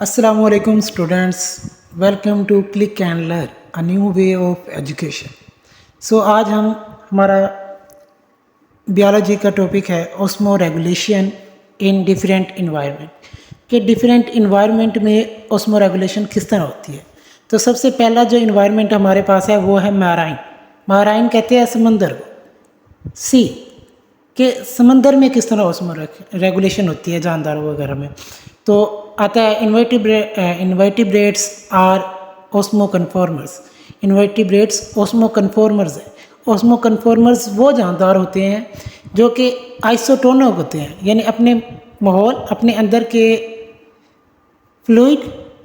Assalamu alaikum students, welcome to Click and Learn, a new way of education. So आज हम हमारा biology का topic है osmo regulation in different environment कि different environment में osmo regulation किस तरह होती है। तो सबसे पहला जो इन्वायरमेंट हमारे पास है वो है मैराइन। मैराइन कहते हैं समंदर को, सी कि समंदर में किस तरह ऑस्मो रेगुलेशन होती है जानदारों वगैरह में। तो आता है invertebrates are osmoconformers. Invertebrates osmoconformers है। ऑस्मो कन्फॉर्मर्स वो जानदार होते हैं जो कि आइसोटोनिक होते हैं, यानी अपने माहौल अपने अंदर के फ्लूइड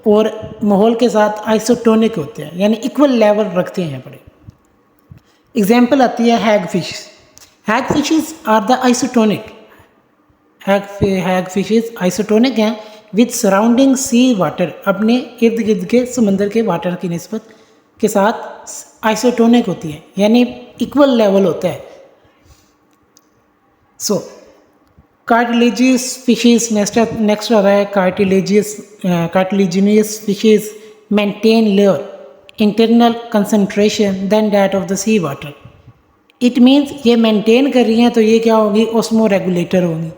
और माहौल के साथ आइसोटोनिक होते हैं, यानी इक्वल लेवल रखते हैं बड़े। एग्जाम्पल आती है hag fish. Hag fishes are the isotonic. Hag fishes isotonic हैं विद सराउंडिंग सी वाटर, अपने इर्द गिर्द के समंदर के वाटर की निस्बत के साथ आइसोटोनिक होती है, यानी इक्वल लेवल होता है। सो कार्टिलेजियस फिशेस नेक्स्ट आ रहा है। Cartilaginous fishes maintain lower internal concentration than that of the sea water. It means ये मेंटेन कर रही हैं तो ये क्या होगी, ऑस्मो रेगुलेटर होंगी।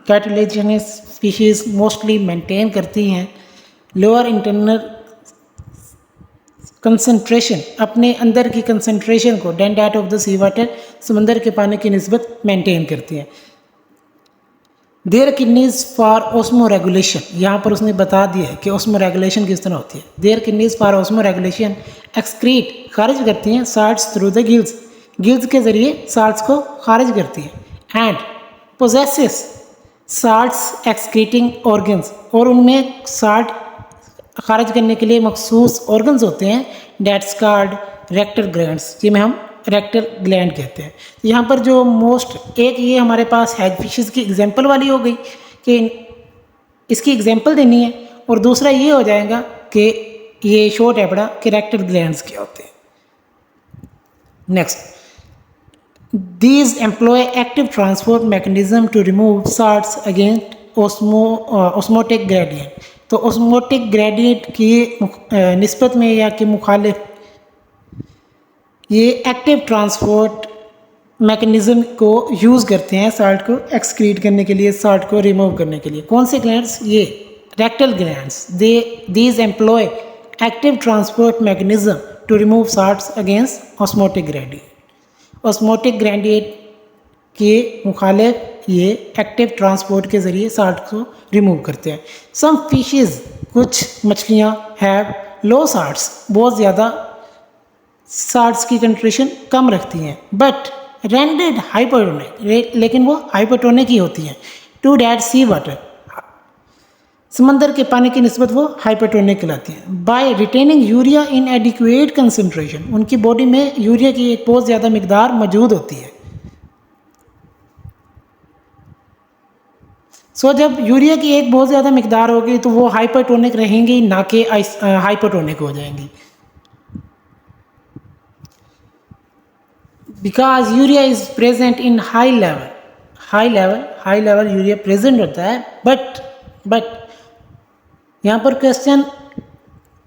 कार्टिलेजिनियस स्पीशीज़ मोस्टली मेंटेन करती हैं लोअर इंटरनल कंसंट्रेशन, अपने अंदर की कंसंट्रेशन को, than that of the sea water, समंदर के पानी की निस्बत मेंटेन करती हैं। Their kidneys for osmoregulation, यहाँ पर उसने बता दिया है कि ऑस्मो रेगुलेशन किस तरह होती है। Their kidneys for osmoregulation excrete, खारिज करती हैं salts through the gills, gills के ज़रिए साल्ट्स को खारिज करती है। And possesses salts excreting organs, और उनमें साल्ट खारिज करने के लिए मखसूस ऑर्गन्स होते हैं, डेट्स कॉल्ड रेक्टल ग्लैंड्स, जिन्हें हम रेक्टल ग्लैंड कहते हैं। यहाँ पर जो मोस्ट एक ये हमारे पास हैग फिशेस की एग्जांपल वाली हो गई कि इसकी एग्जांपल देनी है, और दूसरा ये हो जाएगा कि ये शॉर्ट है बड़ा कि रेक्टल ग्लैंड्स क्या होते हैं। Next, these employ active transport mechanism to remove salts against osmotic gradient। तो osmotic gradient की निस्बत में या के मुखालिफ ये एक्टिव ट्रांसपोर्ट मैकेनिज़्म को यूज़ करते हैं साल्ट को एक्सक्रीट करने के लिए, साल्ट को रिमूव करने के लिए। कौन से ग्लैंड्स? ये rectal glands. These employ active transport mechanism to remove salts against osmotic gradient. Osmotic gradient के मुखालिफ ये एक्टिव ट्रांसपोर्ट के ज़रिए साल्ट को रिमूव करते हैं। सम फिशेज़, कुछ मछलियाँ हैव लो साल्ट्स, बहुत ज़्यादा साल्ट्स की कंसंट्रेशन कम रखती हैं, बट रेंडेड हाइपोटोनिक, लेकिन वो हाइपोटोनिक ही होती हैं टू डेट सी वाटर, समंदर के पानी की निस्बत वो हाइपोटोनिक कहलाती हैं। By retaining urea in adequate concentration, उनकी बॉडी में यूरिया की एक बहुत ज़्यादा मिकदार मौजूद होती है। सो जब यूरिया की एक बहुत ज़्यादा मिकदार होगी तो वो हाइपोटोनिक रहेंगी, ना कि हाइपोटोनिक हो जाएंगी। Because urea is present in high level urea present होता है, बट यहाँ पर क्वेश्चन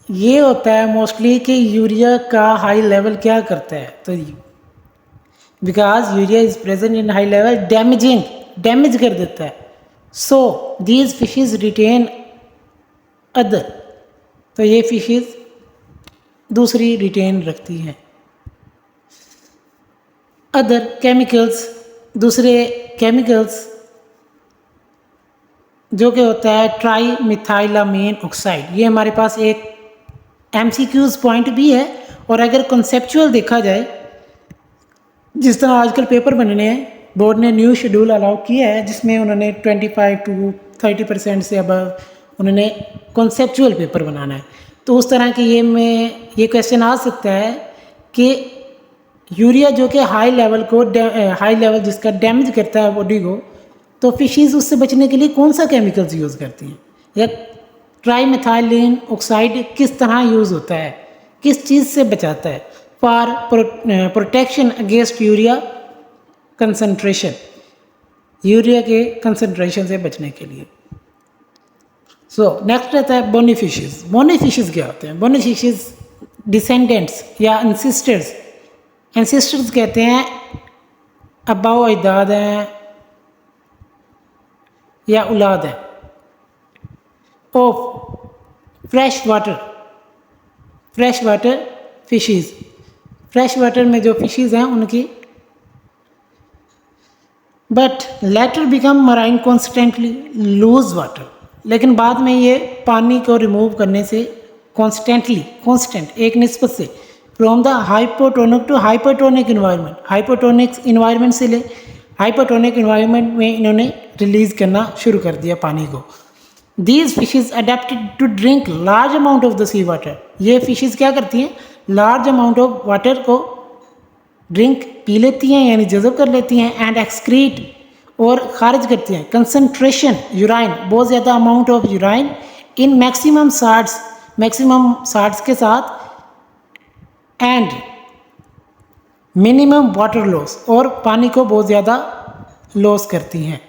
ये होता है मोस्टली कि यूरिया का हाई लेवल क्या करता है। तो because urea is present in high level damage कर देता है। So these fishes retain other, तो ये फिशेज दूसरी रिटेन रखती हैं अदर केमिकल्स, दूसरे केमिकल्स, जो कि होता है ट्राई मिथाइलामीन ऑक्साइड। ये हमारे पास एक MCQs पॉइंट भी है, और अगर कॉन्सेप्चुअल देखा जाए, जिस तरह आजकल पेपर बनने हैं, बोर्ड ने न्यू शेड्यूल अलाउ किया है जिसमें उन्होंने 25 to 30% से अबव उन्होंने कॉन्सेप्चुअल पेपर बनाना है। तो उस तरह के ये क्वेश्चन आ सकता है कि यूरिया जो कि हाई लेवल जिसका डैमेज करता है बॉडी को, तो फिशेज़ उससे बचने के लिए कौन सा केमिकल्स यूज़ करती हैं, या ट्राईमिथाइलिन ऑक्साइड किस तरह यूज़ होता है, किस चीज़ से बचाता है, for protection against urea concentration, urea के कंसंट्रेशन से बचने के लिए। सो नेक्स्ट रहता है बोनी फिशेस। बोनी फिशेस क्या होते हैं? बोनी फिशेस डिसेंडेंट्स या एंसिस्टर्स, एंसिस्टर्स कहते हैं अब्बाओ अजदाद हैं या औलाद है of fresh water fishes. Fresh water में जो फिशेस हैं उनकी, but later become marine constantly loose water, लेकिन बाद में ये पानी को रिमूव करने से कांस्टेंट एक निस्बत से from the hypotonic to hypertonic environment, hypotonic environment से ले हाइपरटोनिक इन्वायरमेंट में इन्होंने रिलीज करना शुरू कर दिया पानी को। These fishes adapted to drink large amount of the sea water. ये फिशेज क्या करती हैं? लार्ज अमाउंट ऑफ वाटर को ड्रिंक पी लेती हैं यानी जज़ब कर लेती हैं, एंड एक्सक्रीट और खारिज करती हैं कंसनट्रेशन यूराइन, बहुत ज़्यादा amount of urine in maximum salts के साथ, एंड मिनिमम वाटर लॉस, और पानी को बहुत ज़्यादा लॉस करती हैं।